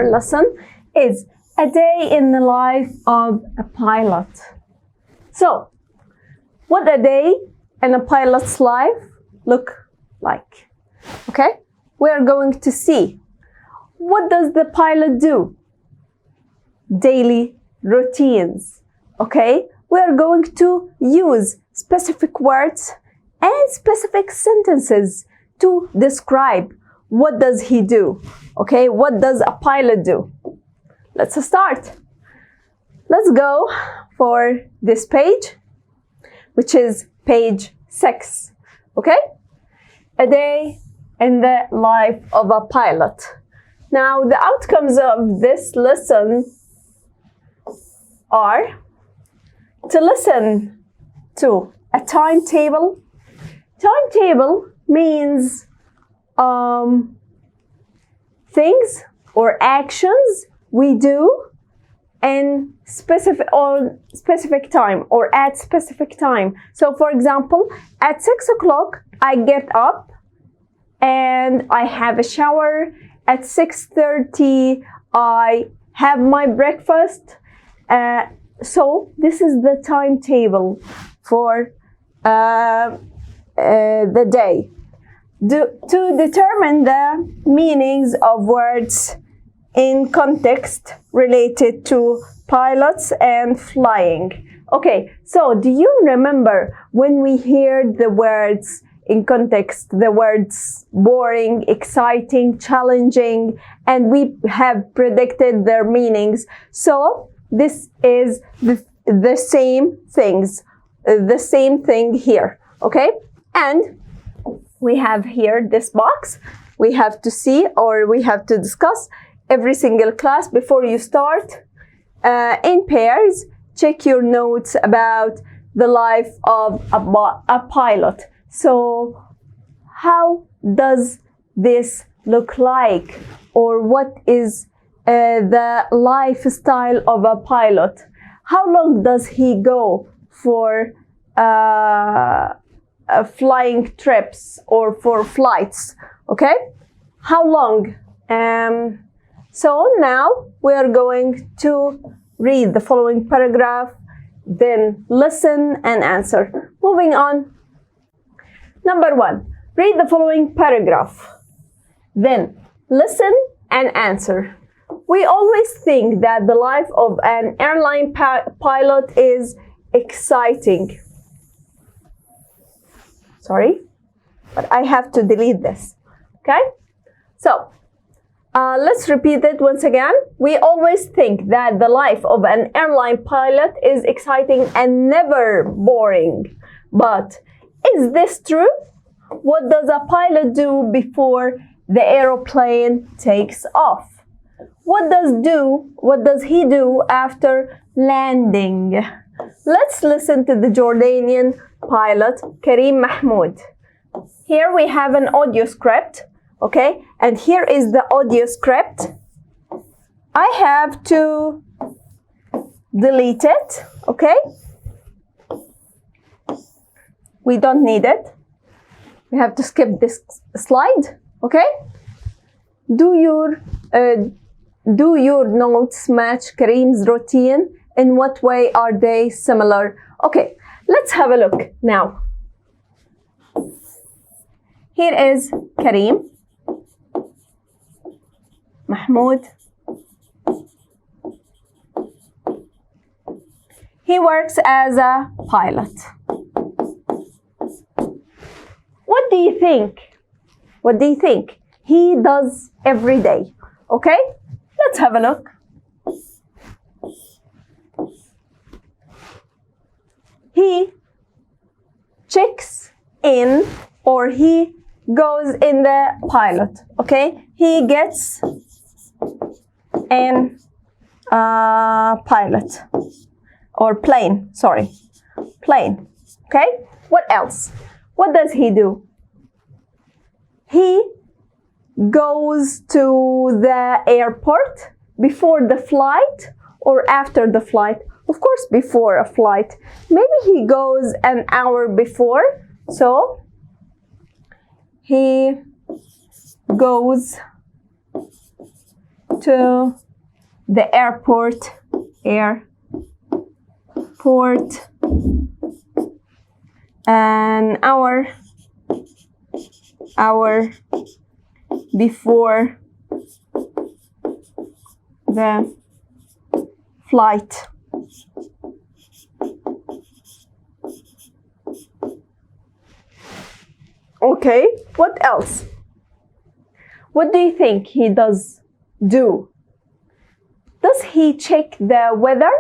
lesson is a day in the life of a pilot. So, what a day in a pilot's life look like? Okay, we are going to see what does the pilot do? Daily routines. Okay, we are going to use specific words and specific sentences to describe what does he do. Okay, what does a pilot do? Let's start. Let's go for this page, which is page 6. Okay, a day in the life of a pilot. Now, the outcomes of this lesson are to listen to a timetable. Timetable means things or actions we do in specific time or at specific time. So, for example, at 6 o'clock I get up and I have a shower. At 6:30 I have my breakfast. So this is the timetable for the day. To determine the meanings of words in context related to pilots and flying. Okay, so do you remember when we heard the words in context, the words boring, exciting, challenging, and we have predicted their meanings? So this is the same things, the same thing here, okay? And we have here this box. We have to see or we have to discuss every single class before you start. In pairs, check your notes about the life of a pilot. So, how does this look like? Or what is the lifestyle of a pilot? How long does he go for flying trips or for flights? Okay, how long? So now we are going to read the following paragraph, then listen and answer. Moving on. Number 1, read the following paragraph, then listen and answer. We always think that the life of an airline pilot is exciting. Sorry, but I have to delete this. Okay? So, let's repeat it once again. We always think that the life of an airline pilot is exciting and never boring. But is this true? What does a pilot do before the aeroplane takes off? What does he do after landing? Let's listen to the Jordanian pilot Karim Mahmoud. Here we have an audio script, okay? And here is the audio script. I have to delete it, okay? We don't need it. We have to skip this slide, okay? Do your notes match Karim's routine? In what way are they similar? Okay, let's have a look now. Here is Karim Mahmoud. He works as a pilot. What do you think? What do you think he does every day? Okay, let's have a look. He checks in or he goes in the pilot, okay? He gets in pilot or plane, sorry, plane, okay? What else? What does he do? He goes to the airport before the flight or after the flight. Of course, before a flight. Maybe he goes an hour before. So, he goes to the airport, an hour before the flight. Okay, what else? What do you think he does do? Does he check the weather?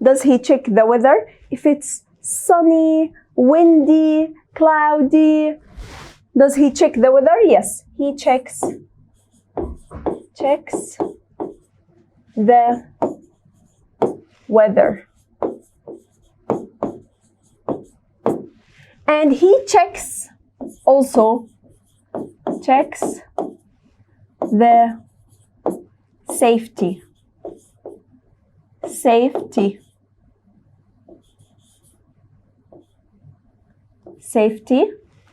Does he check the weather? If it's sunny, windy, cloudy, does he check the weather? Yes, he checks the weather. And he also checks the safety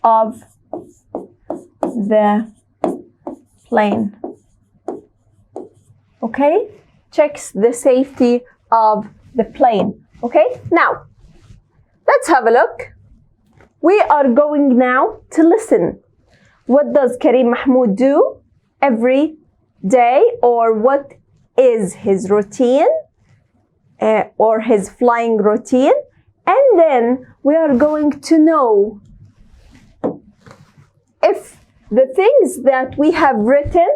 of the plane. Okay, checks the safety of the plane. Okay, now let's have a look. We are going now to listen. What does Karim Mahmoud do every day, or what is his routine or his flying routine? And then we are going to know if the things that we have written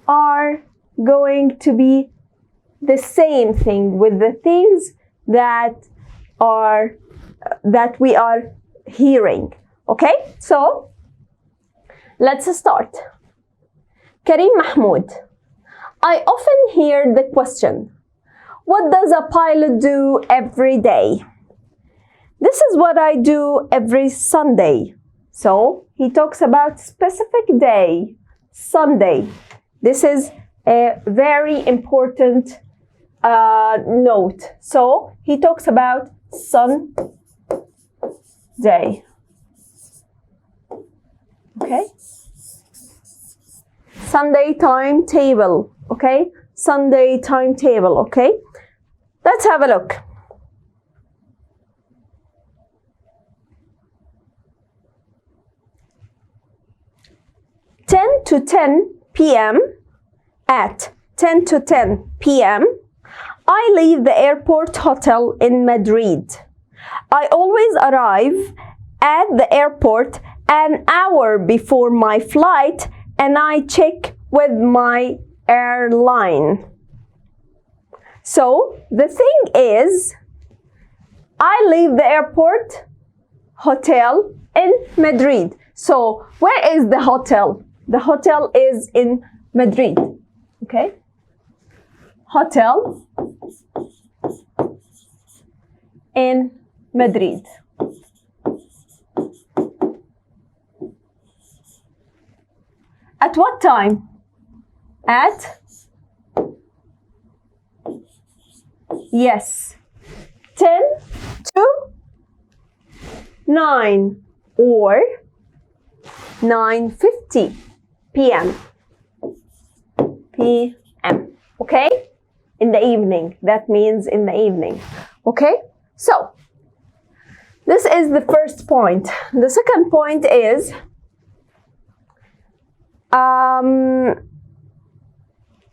are going to be the same thing with the things that we are hearing. Okay, so let's start. Karim Mahmoud, I often hear the question, what does a pilot do every day? This is what I do every Sunday. So he talks about specific day, Sunday. This is a very important note. So he talks about Sunday. Okay? Sunday timetable. Okay? Sunday timetable. Okay? Let's have a look. 10 to 10 p.m. At 10 to 10 p.m. I leave the airport hotel in Madrid. I always arrive at the airport an hour before my flight and I check with my airline. So the thing is, I leave the airport hotel in Madrid. So where is the hotel? The hotel is in Madrid. Okay? Hotel in Madrid. At what time? At, yes, 10 to 9 or 9:50 p.m. Okay? In the evening. That means in the evening. Okay? So, this is the first point. The second point is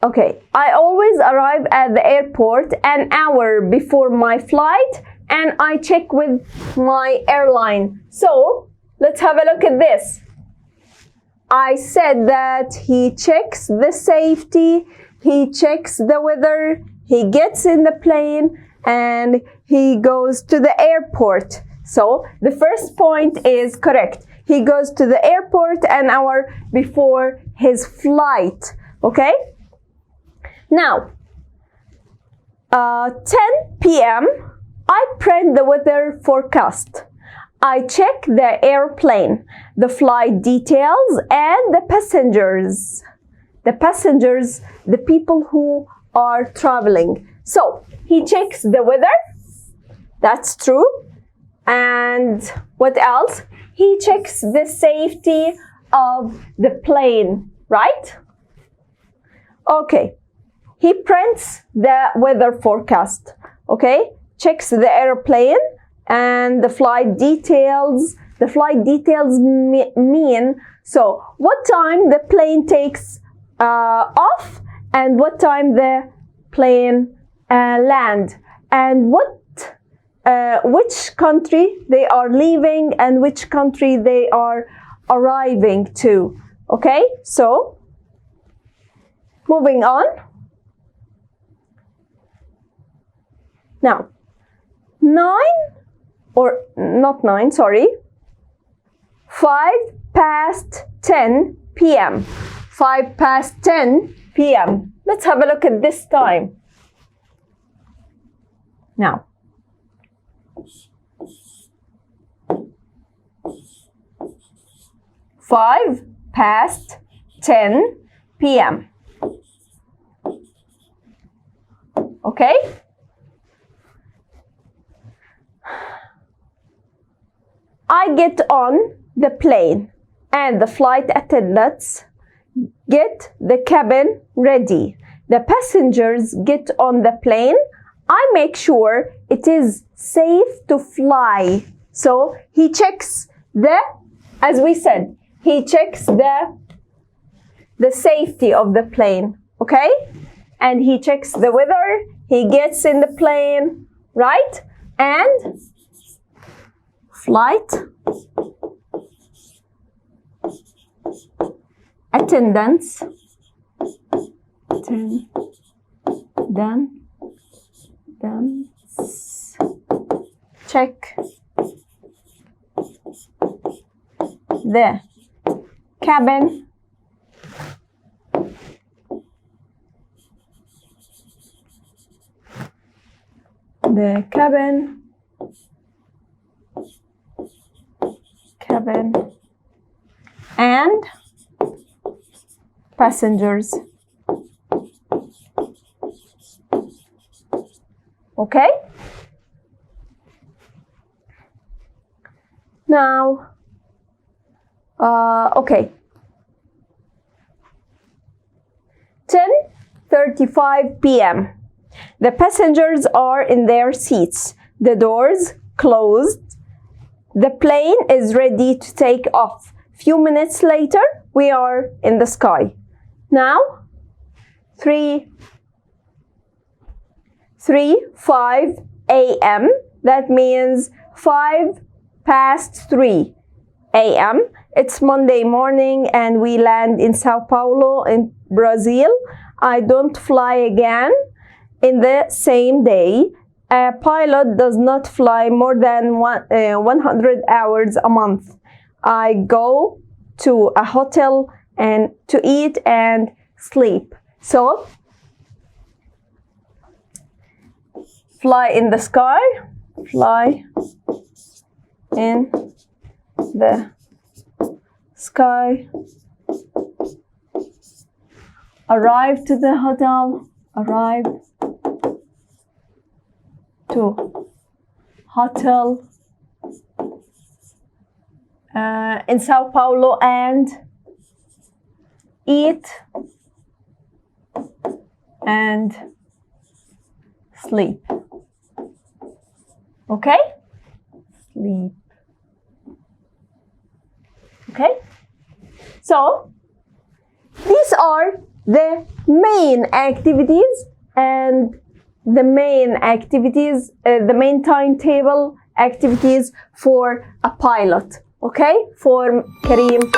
okay, I always arrive at the airport an hour before my flight and I check with my airline. So, let's have a look at this. I said that he checks the safety, he checks the weather, he gets in the plane and he goes to the airport. So, the first point is correct. He goes to the airport an hour before his flight. Okay? Now, 10 p.m. I print the weather forecast. I check the airplane, the flight details, and the passengers. The passengers, the people who are traveling. So, he checks the weather. That's true. And what else? He checks the safety of the plane, right? Okay, he prints the weather forecast. Okay, checks the airplane and the flight details. The flight details mean, so what time the plane takes off and what time the plane land, and which country they are leaving and which country they are arriving to. Okay, so moving on. Now, 5 past 10 p.m. 5 past 10 p.m. Let's have a look at this time. Now, five past 10 p.m. Okay? I get on the plane and the flight attendants get the cabin ready. The passengers get on the plane. I make sure it is safe to fly. So he checks as we said, he checks the safety of the plane, okay? And he checks the weather, he gets in the plane, right? And flight attendants check the cabin and passengers. Okay? Now, okay. 10:35 p.m. The passengers are in their seats. The doors closed. The plane is ready to take off. Few minutes later, we are in the sky. Now, 3:05 a.m. That means 5 past 3 a.m. It's Monday morning and we land in Sao Paulo in Brazil. I don't fly again in the same day. A pilot does not fly more than 100 hours a month. I go to a hotel and to eat and sleep. So, fly in the sky, fly in the sky, arrive to the hotel, arrive to hotel in Sao Paulo and eat and sleep. Okay? Sleep. Okay? So, these are the main activities and the main timetable activities for a pilot. Okay? For Kareem.